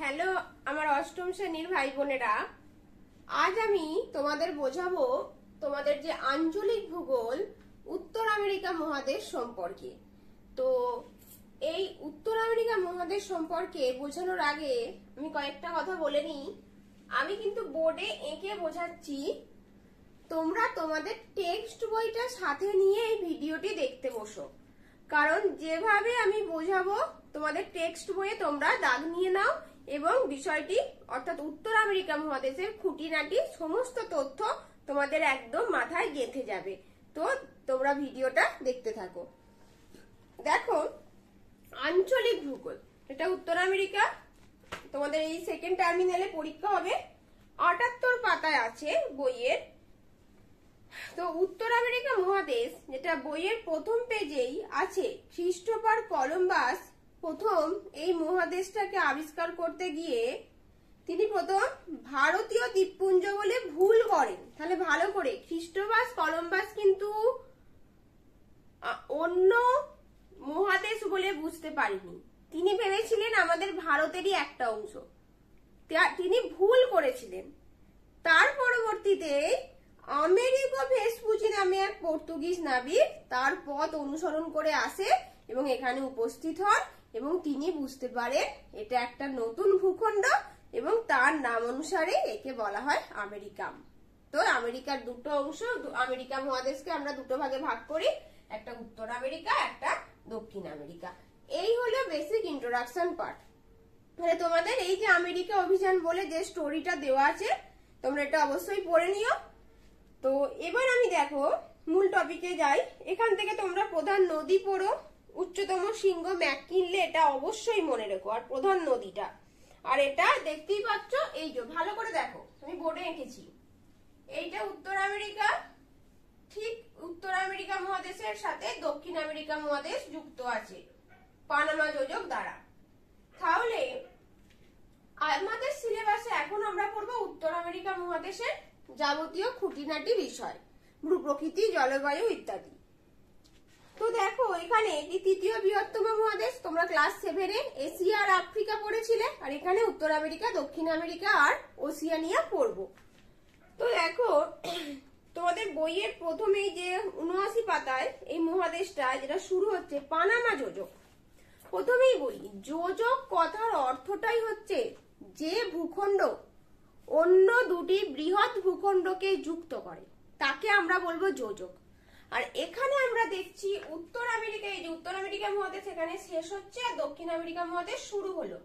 Hello আমার অষ্টম শ্রেণীর ভাই বোনেরা, আজ আমি তোমাদের বোঝাবো তোমাদের যে আঞ্চলিক ভূগোল উত্তর আমেরিকা মহাদেশ সম্পর্কে। তো এই উত্তর আমেরিকা মহাদেশ সম্পর্কে বোঝানোর আগে আমি কয়েকটা কথা বলে নিই। আমি কিন্তু বোর্ডে এঁকে বোঝাচ্ছি, তোমরা তোমাদের টেক্সট বইটা সাথে নিয়ে এই ভিডিওটি দেখতে বসো, কারণ যেভাবে আমি বোঝাবো তোমাদের টেক্সট বইয়ে তোমরা দাগ নিয়ে নাও এবং বিষয়টি অর্থাৎ উত্তর আমেরিকা মহাদেশের খুঁটিনাটি সমস্ত তথ্য তোমাদের একদম মাথায় গেঁথে যাবে। তো তোমরা ভিডিওটা দেখতে থাকো। দেখো, আঞ্চলিক ভূগোল এটা উত্তর আমেরিকা, তোমাদের এই সেকেন্ড টার্মিনালে পরীক্ষা হবে, ৭৮ পাতায় আছে বইয়ের। তো উত্তর আমেরিকা মহাদেশ যেটা বইয়ের প্রথম পেজেই আছে, ক্রিস্টোফার কলম্বাস প্রথম এই মহাদেশটাকে আবিষ্কার করতে গিয়ে তিনি প্রথম ভারতীয় দ্বীপপুঞ্জ বলে ভুল করেন। তাহলে ভালো করে, ক্রিস্টোফার কলম্বাস কিন্তু অন্য মহাদেশ বলে বুঝতে পারেনি, তিনি ভেবেছিলেন আমাদের ভারতেরই একটা অংশ, তিনি ভুল করেছিলেন। তার পরবর্তীতে আমেরিকো ভেসপুচি নামে এক পর্তুগিজ নাবিক তার পথ অনুসরণ করে আসে এবং এখানে উপস্থিত হন এবং তিনি বুঝতে পারেন এটা একটা নতুন ভূখণ্ড এবং তার নাম অনুসারে একে বলা হয় আমেরিকাম। তো আমেরিকার দুটো অংশ, আমেরিকা মহাদেশকে আমরা দুটো ভাগে ভাগ করি, একটা উত্তর আমেরিকা, একটা দক্ষিণ আমেরিকা। এই হলো বেসিক ইন্ট্রোডাকশন পার্ট। তাহলে তোমাদের এই যে আমেরিকা অভিযান বলে যে স্টোরিটা দেওয়া আছে, তোমরা এটা অবশ্যই পড়ে নিও। তো এবার আমি দেখো মূল টপিকে যাই। এখান থেকে তোমরা প্রধান নদী পড়ো, উচ্চতম শৃঙ্গ ম্যাককিনলে, এটা অবশ্যই মনে রেখো, আর প্রধান নদীটা। আর এটা দেখতেই পাচ্ছ, এই যে ভালো করে দেখো, আমি বোর্ডে এঁকেছি, এইটা উত্তর আমেরিকা, ঠিক উত্তর আমেরিকা মহাদেশের সাথে দক্ষিণ আমেরিকা মহাদেশ যুক্ত আছে পানামা যোজক দ্বারা। তাহলে আমাদের সিলেবাসে এখন আমরা পড়বো উত্তর আমেরিকা মহাদেশের যাবতীয় খুঁটিনাটি বিষয়, ভূপ্রকৃতি, জলবায়ু ইত্যাদি। তো দেখো, এখানে এটি তৃতীয় বৃহত্তম মহাদেশ, তোমরা ক্লাস 7-এ এশিয়া আর আফ্রিকা পড়েছিলে, আর এখানে উত্তর আমেরিকা, দক্ষিণ আমেরিকা আর ওসিয়ানিয়া পড়বো। তো দেখো, তোমাদের বইয়ের প্রথমেই যে ৭৯ পাতায় এই মহাদেশটা যেটা শুরু হচ্ছে পানামা যোজক, প্রথমেই বলি যোজক কথার অর্থটাই হচ্ছে যে ভূখণ্ড অন্য দুটি বৃহৎ ভূখণ্ডকে যুক্ত করে তাকে আমরা বলবো যোজক। আর এখানে আমরা দেখছি উত্তর আমেরিকা, এই যে উত্তর আমেরিকা মহাদেশ এখানে শেষ হচ্ছে আর দক্ষিণ আমেরিকা মহাদেশ শুরু হলো।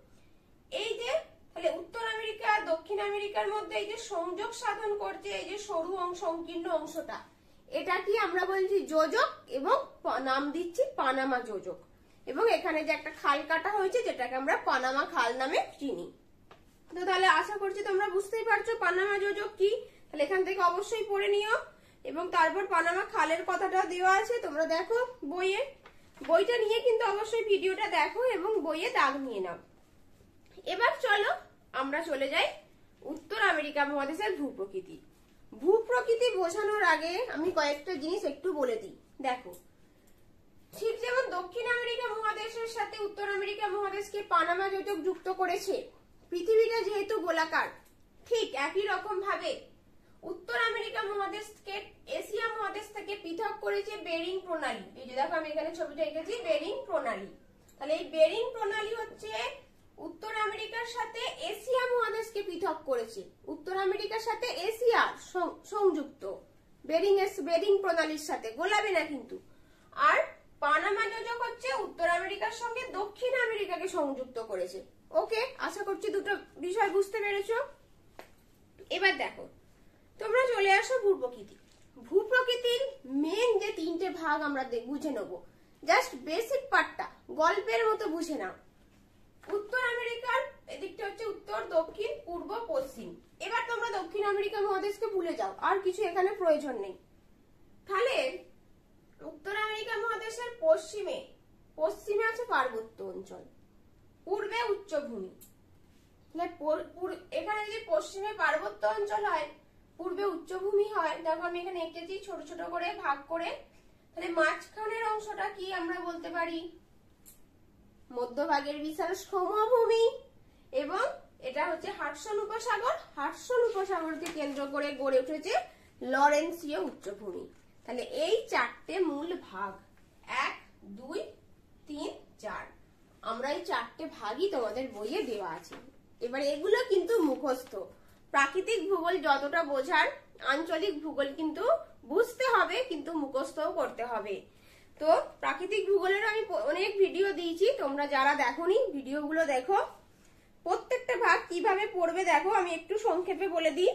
এই যে তাহলে উত্তর আমেরিকা আর দক্ষিণ আমেরিকার মধ্যে এই যে সংযোগ সাধন করছে এই যে সরু সংকীর্ণ অংশটা, এটা কি আমরা বলছি যোজক এবং নাম দিচ্ছি পানামা যোজক। এবং এখানে যে একটা খাল কাটা হয়েছে যেটাকে আমরা পানামা খাল নামে চিনি। তো তাহলে আশা করছি তোমরা বুঝতেই পারছো পানামা যোজক কি। তাহলে এখান থেকে অবশ্যই পড়ে নিও এবং তারপর পানামা খালের কথাটা দেওয়া আছে, তোমরা দেখো বইয়ে, বইটা নিয়ে কিন্তু অবশ্যই ভিডিওটা দেখো এবং বইয়ে দাগ নিয়ে নাও। এবার চলো আমরা চলে যাই উত্তর আমেরিকা মহাদেশের ভূপ্রকৃতি। ভূপ্রকৃতি বোঝানোর আগে আমি কয়েকটা জিনিস একটু বলে দিই। দেখো, ঠিক যেমন দক্ষিণ আমেরিকা মহাদেশের সাথে উত্তর আমেরিকা মহাদেশকে পানামা যোজক যুক্ত করেছে, পৃথিবীটা যেহেতু গোলাকার, ঠিক একই রকম ভাবে উত্তর আমেরিকা মহাদেশকে এশিয়া মহাদেশ থেকে পৃথক করেছে বেরিং প্রণালী। এই যে দেখো আমি এখানে ছবিটা এঁকেছি, বেরিং প্রণালী। তাহলে এই বেরিং প্রণালী হচ্ছে উত্তর আমেরিকার সাথে এশিয়া মহাদেশকে পৃথক করেছে, উত্তর আমেরিকার সাথে এশিয়া সংযুক্ত বেরিং প্রণালীর সাথে, গোলাবে না কিন্তু। আর পানামা যোজক হচ্ছে উত্তর আমেরিকার সঙ্গে দক্ষিণ আমেরিকাকে সংযুক্ত করেছে। ওকে, আশা করছি দুটো বিষয় বুঝতে পেরেছো। এবার দেখো, তোমরা চলে আসো ভূপ্রকৃতি। ভূপ্রকৃতির মেন যে তিনটে ভাগ আমরা বুঝে নেবো, জাস্ট বেসিক পার্টটা গল্পের মতো বুঝে নাও। উত্তর আমেরিকার এদিকটা হচ্ছে উত্তর, দক্ষিণ, পূর্ব, পশ্চিম। এবার তোমরা দক্ষিণ আমেরিকা মহাদেশকে ভুলে যাও, আর কিছু এখানে প্রয়োজন নেই। তাহলে উত্তর আমেরিকা মহাদেশের পশ্চিমে আছে পার্বত্য অঞ্চল, পূর্বে উচ্চভূমি। এখানে যদি পশ্চিমে পার্বত্য অঞ্চল হয়, পূর্বে উচ্চভূমি হয়, দেখো আমি এখানে এঁকেছি ছোট ছোট করে ভাগ করে। তাহলে মাঝখানের অংশটা কি আমরা বলতে পারি, মধ্যভাগের বিশাল সমভূমি এবং হচ্ছে হাডসন উপসাগর, হাডসন উপসাগরকে কেন্দ্র করে গড়ে উঠেছে লরেন্সীয় উচ্চভূমি। তাহলে এই চারটে মূল ভাগ, 1 2 3 4, আমরা এই চারটে ভাগই তোমাদের বইয়ে দেওয়া আছে। এবারে এগুলো কিন্তু মুখস্থ, প্রাকৃতিক ভূগোল যতটা বোঝার আঞ্চলিক ভূগোল কিন্তু বুঝতে হবে, কিন্তু মুখস্থও করতে হবে। তো প্রাকৃতিক ভূগোলের আমি অনেক ভিডিও দিয়েছি, তোমরা যারা দেখোনি ভিডিওগুলো দেখো। প্রত্যেকটা ভাগ কিভাবে পড়বে দেখো, আমি একটু সংক্ষেপে বলে দিই,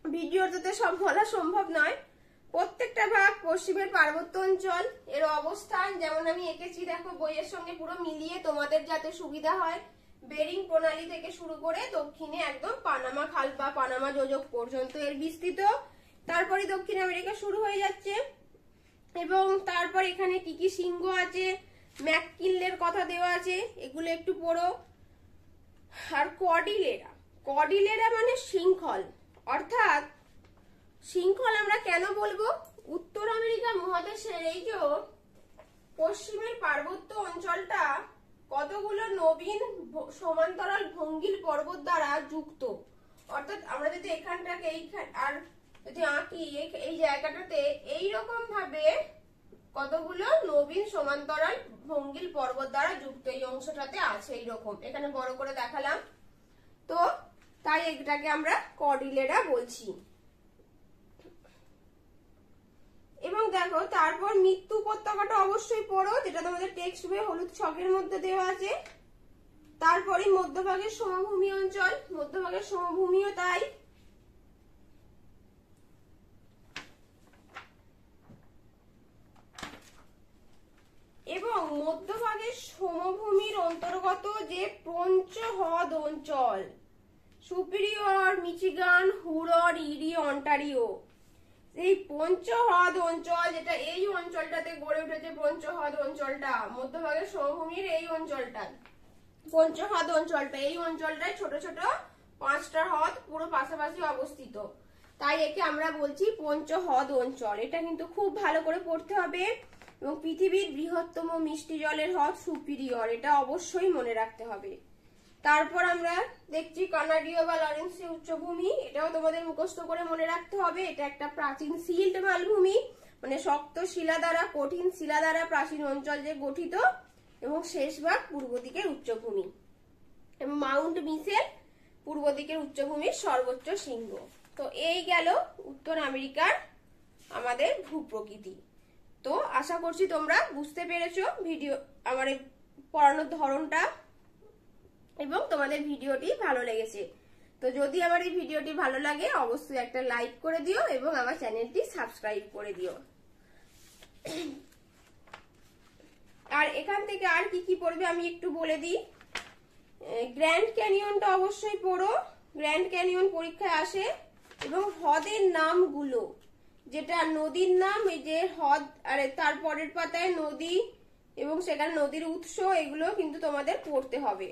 ভিডিওতে সব বলা সম্ভব নয়। প্রত্যেকটা ভাগ পশ্চিমের পার্বত্য অঞ্চল, এর অবস্থান যেমন আমি এঁকেছি দেখো বইয়ের সঙ্গে পুরো মিলিয়ে তোমাদের যাতে সুবিধা হয়। বেরিং প্রণালী থেকে শুরু করে দক্ষিণে একদম পানামা খাল বা পানামা যোজক পর্যন্ত এর বিস্তৃত। তারপরে দক্ষিণ আমেরিকা শুরু হয়ে যাচ্ছে, এবং তারপর এখানে কি কি সিংহ আছে, ম্যাককিনলের কথা দেওয়া আছে, এগুলো একটু পড়ো। আর কর্ডিলেরা, কর্ডিলেরা মানে শৃঙ্খল, অর্থাৎ শৃঙ্খল আমরা কেন বলবো, উত্তর আমেরিকা মহাদেশের এই যে পশ্চিমের পার্বত্য অঞ্চলটা কতগুলো নবীন সমান্তরাল ভঙ্গিল পর্বত দ্বারা যুক্ত। অর্থাৎ আমরা যদি এখানটাকে আর যদি আঁকি এই জায়গাটাতে এইরকম ভাবে কতগুলো নবীন সমান্তরাল ভঙ্গিল পর্বত দ্বারা যুক্ত এই অংশটাতে আছে, এইরকম এখানে বড় করে দেখালাম। তো তাই এটাকে আমরা কর্ডিলেরা বলছি। এবং দেখো তারপর মৃত্যু উপত্যকাটা অবশ্যই পড়ো, যেটা তোমাদের টেক্সট বইয়ে হলুদ ছকের মধ্যে দেওয়া আছে। তারপরে মধ্যভাগের সমভূমি অঞ্চল, মধ্যভাগের সমভূমিও তাই। এবং মধ্যভাগের সমভূমির অন্তর্গত যে পঞ্চহ্রদ অঞ্চল, সুপিরিয়র, মিচিগান, হুরন, ইরি, অন্টারিও, এই পঞ্চহ্রদ অঞ্চল, যেটা এই অঞ্চলটাতে গড়ে উঠেছে পঞ্চহ্রদ অঞ্চলটা, মধ্যভাগের সমভূমির এই অঞ্চলটা, পঞ্চহ্রদ অঞ্চলটা, এই অঞ্চলটায় ছোট ছোট 5টা হ্রদ পুরো পাশাপাশি অবস্থিত, তাই একে আমরা বলছি পঞ্চহ্রদ অঞ্চল। এটা কিন্তু খুব ভালো করে পড়তে হবে। এবং পৃথিবীর বৃহত্তম মিষ্টি জলের হ্রদ সুপিরিয়র, এটা অবশ্যই মনে রাখতে হবে। তারপর আমরা দেখছি কানাডীয় বা লরেন্সীয় উচ্চভূমি, এটাও তোমাদের মুখস্থ করে মনে রাখতে হবে। এটা একটা প্রাচীন সিল্ট মালভূমি, মানে শক্ত শিলা দ্বারা, কঠিন শিলা দ্বারা প্রাচীন অঞ্চল যে গঠিত, এবং শেষ ভাগ পূর্ব দিকের উচ্চভূমি। এবং মাউন্ট মিসেল পূর্ব দিকের উচ্চভূমির সর্বোচ্চ শৃঙ্গ। তো এই গেল উত্তর আমেরিকার আমাদের ভূপ্রকৃতি। তো আশা করছি তোমরা বুঝতে পেরেছো ভিডিও আমার পড়ানোর ধরনটা, এবং তোমাদের ভিডিওটি ভালো লেগেছে। তো যদি আমার এই ভিডিওটি ভালো লাগে অবশ্যই একটা লাইক করে দিও এবং আমার চ্যানেলটি সাবস্ক্রাইব করে দিও। আর এখান থেকে আর কি কি পড়বে আমি একটু বলে দিই। গ্র্যান্ড ক্যানিয়নটা অবশ্যই পড়ো, গ্র্যান্ড ক্যানিয়ন পরীক্ষায় আসে। এবং হ্রদের নামগুলো, যেটা নদীর নাম, এই যে হ্রদ, আর তারপরের পাতায় নদী এবং সেখানে নদীর উৎস, এগুলো কিন্তু তোমাদের পড়তে হবে।